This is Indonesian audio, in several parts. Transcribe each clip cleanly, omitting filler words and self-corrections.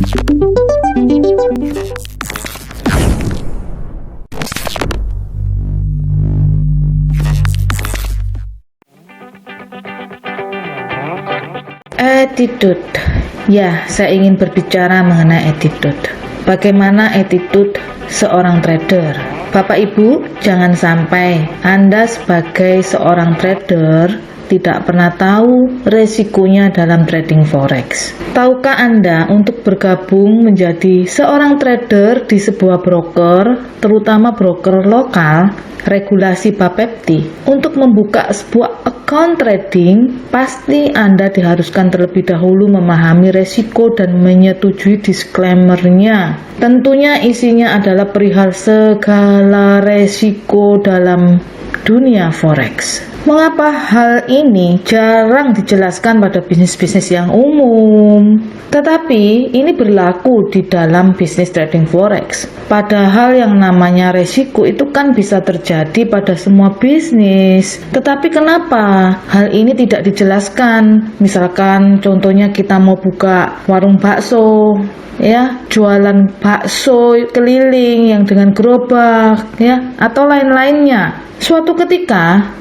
Attitude. Ya, saya ingin berbicara mengenai attitude. Bagaimana attitude seorang trader? Bapak Ibu, jangan sampai Anda sebagai seorang trader tidak pernah tahu resikonya dalam trading forex. Tahukah Anda untuk bergabung menjadi seorang trader di sebuah broker, terutama broker lokal, regulasi Bapepti, untuk membuka sebuah account trading, pasti Anda diharuskan terlebih dahulu memahami resiko dan menyetujui disclaimer-nya. Tentunya isinya adalah perihal segala resiko dalam dunia forex. Mengapa hal ini jarang dijelaskan pada bisnis-bisnis yang umum? Tetapi ini berlaku di dalam bisnis trading forex. Padahal yang namanya resiko itu kan bisa terjadi pada semua bisnis. Tetapi kenapa hal ini tidak dijelaskan? Misalkan contohnya kita mau buka warung bakso, ya, jualan bakso keliling yang dengan gerobak, ya, atau lain-lainnya. Suatu ketika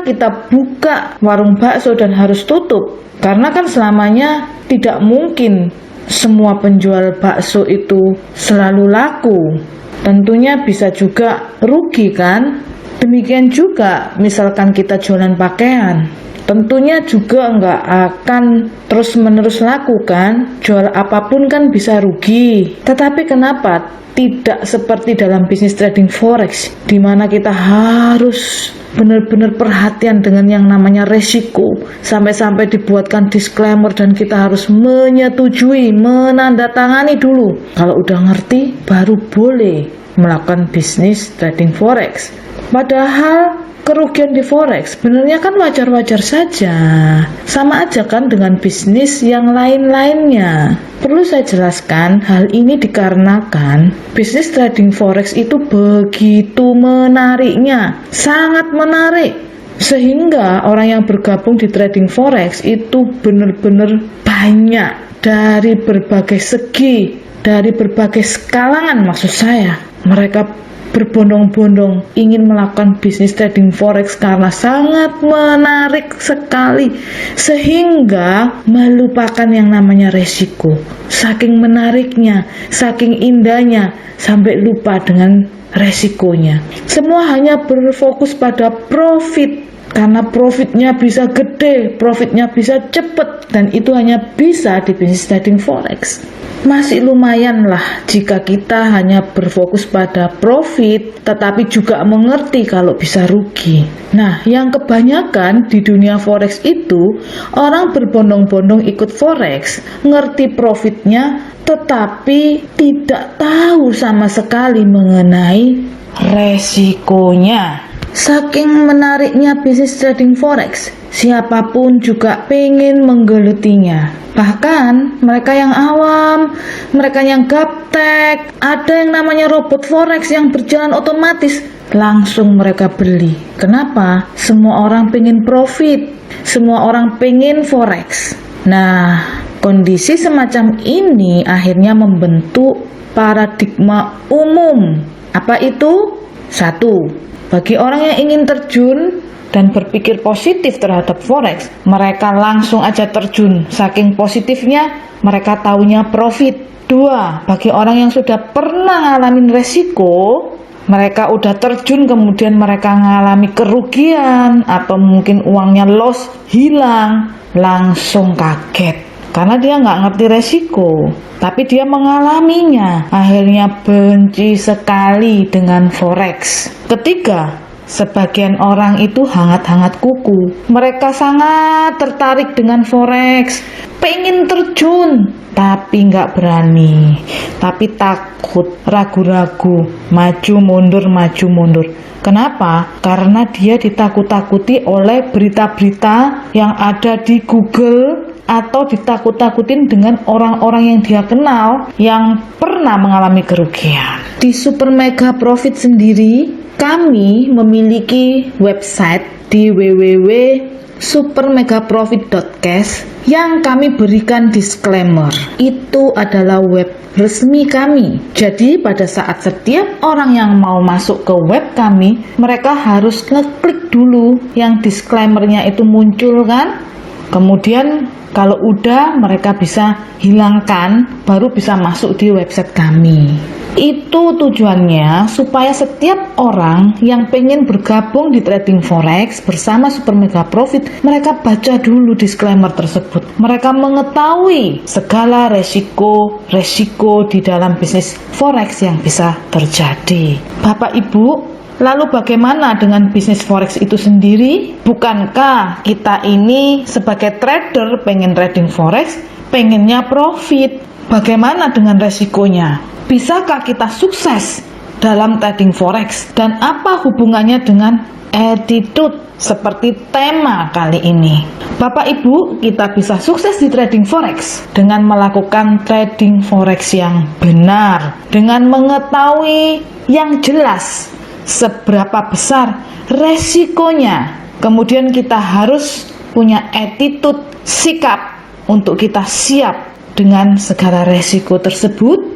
kita buka warung bakso dan harus tutup, karena kan selamanya tidak mungkin semua penjual bakso itu selalu laku. Tentunya bisa juga rugi kan? Demikian juga misalkan kita jualan pakaian, tentunya juga nggak akan terus-menerus laku kan? Jual apapun kan bisa rugi. Tetapi kenapa tidak seperti dalam bisnis trading forex, di mana kita harus benar-benar perhatian dengan yang namanya resiko, sampai-sampai dibuatkan disclaimer dan kita harus menyetujui, menandatangani dulu. Kalau udah ngerti, baru boleh melakukan bisnis trading forex. Padahal kerugian di forex sebenarnya kan wajar-wajar saja, sama aja kan dengan bisnis yang lain-lainnya. Perlu saya jelaskan, hal ini dikarenakan bisnis trading forex itu begitu menariknya, sangat menarik, sehingga orang yang bergabung di trading forex itu benar-benar banyak dari berbagai segi, dari berbagai kalangan maksud saya. Mereka berbondong-bondong ingin melakukan bisnis trading forex karena sangat menarik sekali, sehingga melupakan yang namanya resiko. Saking menariknya, saking indahnya, sampai lupa dengan resikonya. Semua hanya berfokus pada profit, karena profitnya bisa gede, profitnya bisa cepat, dan itu hanya bisa di bisnis trading forex. Masih lumayan lah jika kita hanya berfokus pada profit, tetapi juga mengerti kalau bisa rugi. Nah, yang kebanyakan di dunia forex itu, orang berbondong-bondong ikut forex, ngerti profitnya, tetapi tidak tahu sama sekali mengenai resikonya. Saking menariknya bisnis trading forex, siapapun juga pengen menggelutinya. Bahkan mereka yang awam, mereka yang gaptek, ada yang namanya robot forex yang berjalan otomatis, langsung mereka beli. Kenapa? Semua orang pengen profit, semua orang pengen forex. Nah, kondisi semacam ini akhirnya membentuk paradigma umum. Apa itu? 1. Bagi orang yang ingin terjun dan berpikir positif terhadap forex, mereka langsung aja terjun. Saking positifnya, mereka taunya profit. 2. Bagi orang yang sudah pernah ngalamin resiko, mereka udah terjun kemudian mereka ngalami kerugian atau mungkin uangnya loss, hilang, langsung kaget. Karena dia nggak ngerti resiko, tapi dia mengalaminya, akhirnya benci sekali dengan forex. 3. Sebagian orang itu hangat-hangat kuku. Mereka sangat tertarik dengan forex, pengen terjun, tapi nggak berani, tapi takut, ragu-ragu, maju mundur. Kenapa? Karena dia ditakut-takuti oleh berita-berita yang ada di Google, atau ditakut-takutin dengan orang-orang yang dia kenal yang pernah mengalami kerugian. Di Super Mega Profit sendiri, kami memiliki website di www.supermegaprofit.cash yang kami berikan disclaimer itu adalah web resmi kami. Jadi pada saat setiap orang yang mau masuk ke web kami, mereka harus ngeklik dulu yang disclaimernya itu muncul kan. Kemudian kalau udah mereka bisa hilangkan, baru bisa masuk di website kami. Itu tujuannya supaya setiap orang yang pengen bergabung di trading forex bersama Super Mega Profit, mereka baca dulu disclaimer tersebut. Mereka mengetahui segala resiko di dalam bisnis forex yang bisa terjadi. Bapak Ibu, lalu bagaimana dengan bisnis forex itu sendiri? Bukankah kita ini sebagai trader pengen trading forex, pengennya profit? Bagaimana dengan resikonya? Bisakah kita sukses dalam trading forex? Dan apa hubungannya dengan attitude seperti tema kali ini? Bapak Ibu, kita bisa sukses di trading forex dengan melakukan trading forex yang benar, dengan mengetahui yang jelas seberapa besar resikonya. Kemudian kita harus punya attitude, sikap untuk kita siap dengan segala resiko tersebut.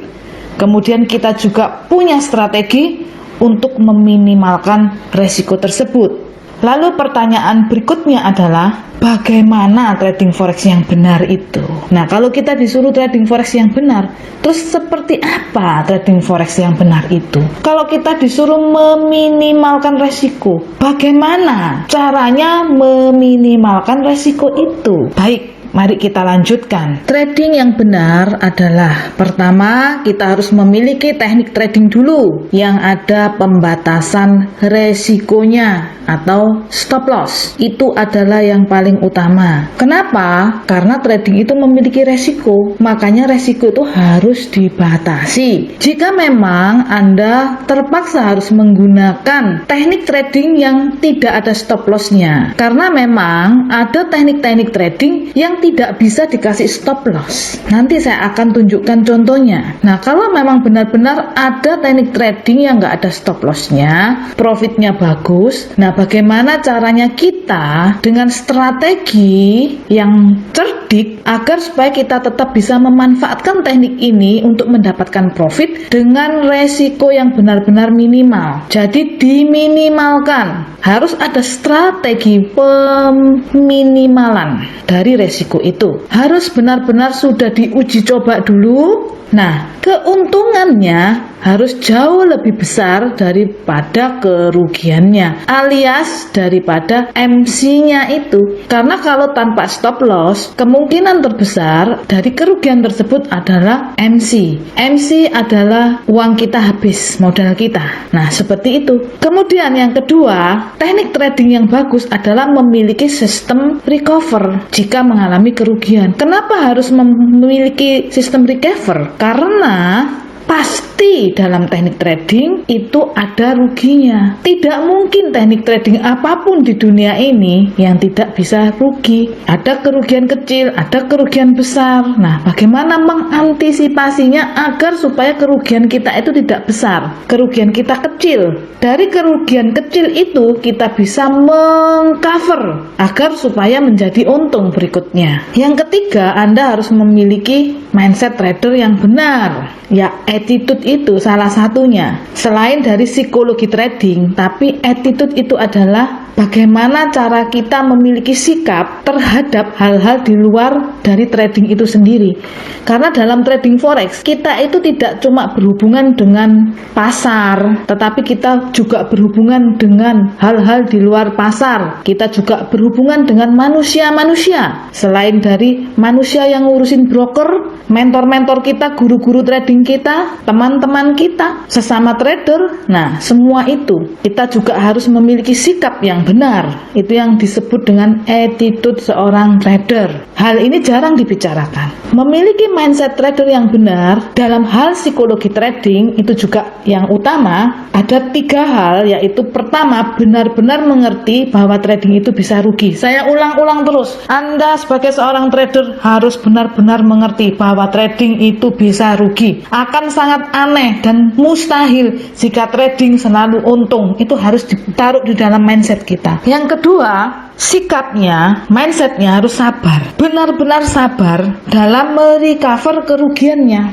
Kemudian kita juga punya strategi untuk meminimalkan resiko tersebut. Lalu pertanyaan berikutnya adalah bagaimana trading forex yang benar itu? Nah, kalau kita disuruh trading forex yang benar, terus seperti apa trading forex yang benar itu? Kalau kita disuruh meminimalkan resiko, bagaimana caranya meminimalkan resiko itu? Baik, mari kita lanjutkan. Trading yang benar adalah pertama, kita harus memiliki teknik trading dulu yang ada pembatasan resikonya atau stop loss. Itu adalah yang paling utama. Kenapa? Karena trading itu memiliki resiko, makanya resiko itu harus dibatasi. Jika memang Anda terpaksa harus menggunakan teknik trading yang tidak ada stop loss-nya, karena memang ada teknik-teknik trading yang tidak bisa dikasih stop loss. Nanti saya akan tunjukkan contohnya. Nah, kalau memang benar-benar ada teknik trading yang nggak ada stop loss-nya, profitnya bagus. Nah, bagaimana caranya kita dengan strategi yang cerdik agar supaya kita tetap bisa memanfaatkan teknik ini untuk mendapatkan profit dengan resiko yang benar-benar minimal. Jadi diminimalkan. Harus ada strategi peminimalan dari resiko itu. Harus benar-benar sudah diuji coba dulu. Nah, keuntungannya harus jauh lebih besar daripada kerugiannya, alias daripada MC-nya itu. Karena kalau tanpa stop loss, kemungkinan terbesar dari kerugian tersebut adalah MC. MC adalah uang kita habis, modal kita. Nah, seperti itu. Kemudian yang kedua, teknik trading yang bagus adalah memiliki sistem recover jika mengalami kerugian. Kenapa harus memiliki sistem recover? Karena pasti dalam teknik trading itu ada ruginya. Tidak mungkin teknik trading apapun di dunia ini yang tidak bisa rugi. Ada kerugian kecil, ada kerugian besar. Nah, bagaimana mengantisipasinya agar supaya kerugian kita itu tidak besar, kerugian kita kecil. Dari kerugian kecil itu kita bisa mengcover agar supaya menjadi untung berikutnya. Yang ketiga, Anda harus memiliki mindset trader yang benar. Ya, attitude itu salah satunya. Selain dari psikologi trading, tapi attitude itu adalah bagaimana cara kita memiliki sikap terhadap hal-hal di luar dari trading itu sendiri. Karena dalam trading forex, kita itu tidak cuma berhubungan dengan pasar, tetapi kita juga berhubungan dengan hal-hal di luar pasar. Kita juga berhubungan dengan manusia-manusia. Selain dari manusia yang ngurusin broker, mentor-mentor kita, guru-guru trading kita, teman-teman kita, sesama trader. Nah, semua itu kita juga harus memiliki sikap yang benar. Itu yang disebut dengan attitude seorang trader. Hal ini jarang dibicarakan. Memiliki mindset trader yang benar dalam hal psikologi trading itu juga yang utama. Ada 3 hal, yaitu pertama, benar-benar mengerti bahwa trading itu bisa rugi. Saya ulang-ulang terus, Anda sebagai seorang trader harus benar-benar mengerti bahwa trading itu bisa rugi. Akan sangat aneh dan mustahil jika trading selalu untung. Itu harus ditaruh di dalam mindset kita. Yang kedua, sikapnya, mindsetnya harus sabar. Benar-benar benar-benar sabar dalam merecover kerugiannya.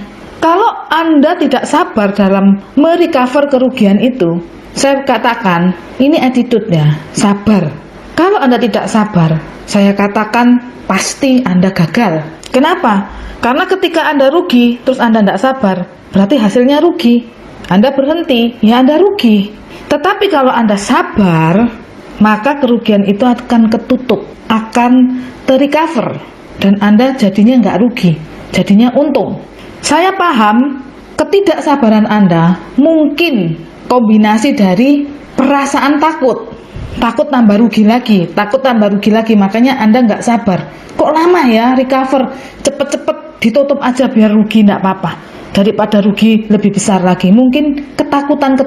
Kalau Anda tidak sabar dalam merecover kerugian itu, saya katakan ini attitude-nya, sabar. Kalau Anda tidak sabar, saya katakan pasti Anda gagal. Kenapa? Karena ketika Anda rugi, terus Anda tidak sabar, berarti hasilnya rugi. Anda berhenti, ya Anda rugi. Tetapi kalau Anda sabar, maka kerugian itu akan ketutup, akan terrecover, dan Anda jadinya nggak rugi, jadinya untung. Saya paham ketidaksabaran Anda mungkin kombinasi dari perasaan takut tambah rugi lagi, makanya Anda nggak sabar. Kok lama ya recover, cepet-cepet ditutup aja biar rugi, nggak apa-apa, daripada rugi lebih besar lagi. Mungkin ketakutan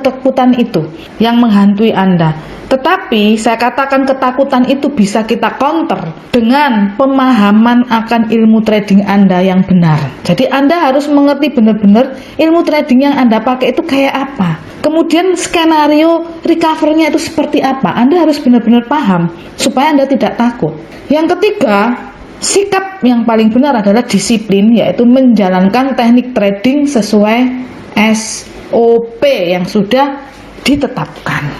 itu yang menghantui Anda. Tetapi saya katakan ketakutan itu bisa kita counter dengan pemahaman akan ilmu trading Anda yang benar. Jadi Anda harus mengerti benar-benar ilmu trading yang Anda pakai itu kayak apa. Kemudian skenario recovernya itu seperti apa. Anda harus benar-benar paham supaya Anda tidak takut. Yang ketiga, sikap yang paling benar adalah disiplin, yaitu menjalankan teknik trading sesuai SOP yang sudah ditetapkan.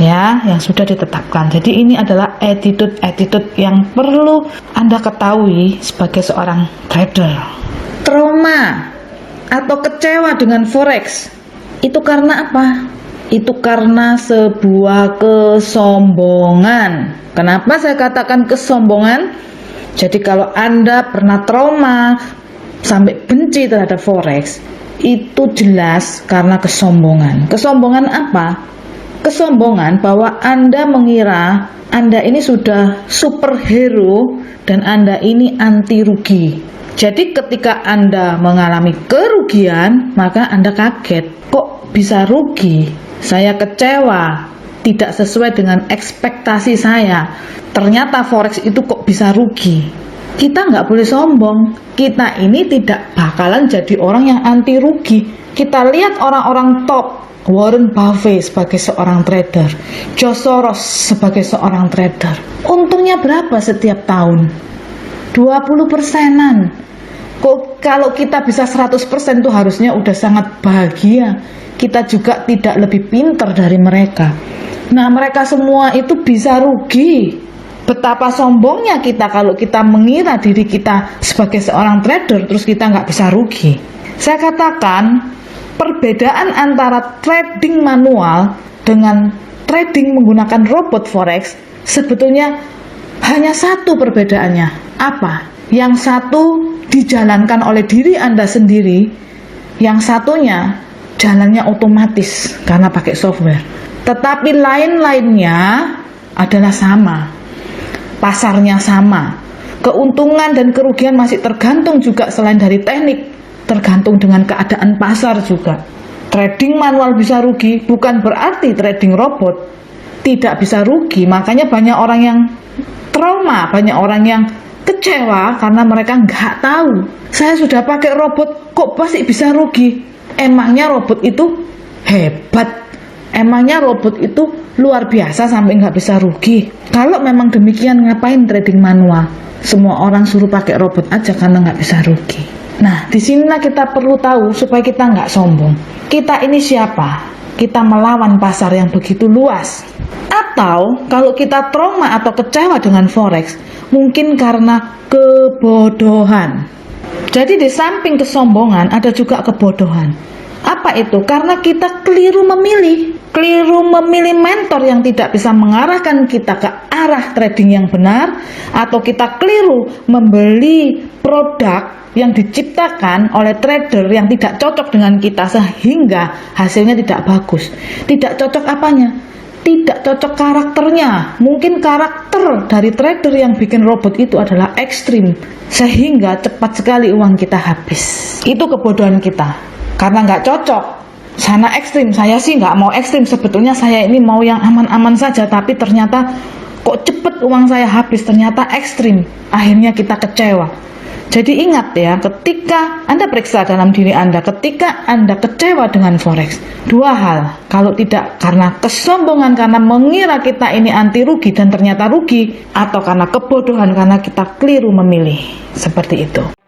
Jadi ini adalah attitude yang perlu Anda ketahui sebagai seorang trader. Trauma atau kecewa dengan forex itu karena apa? Itu karena sebuah kesombongan. Kenapa saya katakan kesombongan? Jadi kalau Anda pernah trauma sampai benci terhadap forex, itu jelas karena kesombongan. Kesombongan apa? Kesombongan bahwa Anda mengira Anda ini sudah superhero dan Anda ini anti rugi. Jadi ketika Anda mengalami kerugian, maka Anda kaget, kok bisa rugi? Saya kecewa, tidak sesuai dengan ekspektasi saya. Ternyata forex itu kok bisa rugi. Kita nggak boleh sombong. Kita ini tidak bakalan jadi orang yang anti rugi. Kita lihat orang-orang top, Warren Buffett sebagai seorang trader, George Soros sebagai seorang trader. Untungnya berapa setiap tahun? 20%-an. Kok kalau kita bisa 100% itu harusnya udah sangat bahagia. Kita juga tidak lebih pintar dari mereka. Nah, mereka semua itu bisa rugi. Betapa sombongnya kita kalau kita mengira diri kita sebagai seorang trader terus kita nggak bisa rugi. Saya katakan perbedaan antara trading manual dengan trading menggunakan robot forex sebetulnya hanya satu perbedaannya. Apa? Yang satu dijalankan oleh diri Anda sendiri, yang satunya jalannya otomatis karena pakai software. Tetapi lain-lainnya adalah sama. Pasarnya sama. Keuntungan dan kerugian masih tergantung juga selain dari teknik, tergantung dengan keadaan pasar juga. Trading manual bisa rugi, bukan berarti trading robot tidak bisa rugi. Makanya banyak orang yang trauma, banyak orang yang kecewa karena mereka nggak tahu. Saya sudah pakai robot, kok pasti bisa rugi? Emangnya robot itu hebat? Emangnya robot itu luar biasa sampai nggak bisa rugi? Kalau memang demikian, ngapain trading manual? Semua orang suruh pakai robot aja karena nggak bisa rugi. Nah, disinilah kita perlu tahu supaya kita nggak sombong. Kita ini siapa? Kita melawan pasar yang begitu luas. Atau kalau kita trauma atau kecewa dengan forex, mungkin karena kebodohan. Jadi di samping kesombongan ada juga kebodohan. Apa itu? Karena kita keliru memilih mentor yang tidak bisa mengarahkan kita ke arah trading yang benar, atau kita keliru membeli produk yang diciptakan oleh trader yang tidak cocok dengan kita sehingga hasilnya tidak bagus. Tidak cocok apanya? Tidak cocok karakternya. Mungkin karakter dari trader yang bikin robot itu adalah ekstrim sehingga cepat sekali uang kita habis. Itu kebodohan kita karena nggak cocok. Sana ekstrim, saya sih nggak mau ekstrim. Sebetulnya saya ini mau yang aman-aman saja, tapi ternyata kok cepet uang saya habis, ternyata ekstrim. Akhirnya kita kecewa. Jadi ingat ya, ketika Anda periksa dalam diri Anda, ketika Anda kecewa dengan forex, dua hal. Kalau tidak karena kesombongan, karena mengira kita ini anti rugi dan ternyata rugi, atau karena kebodohan karena kita keliru memilih. Seperti itu.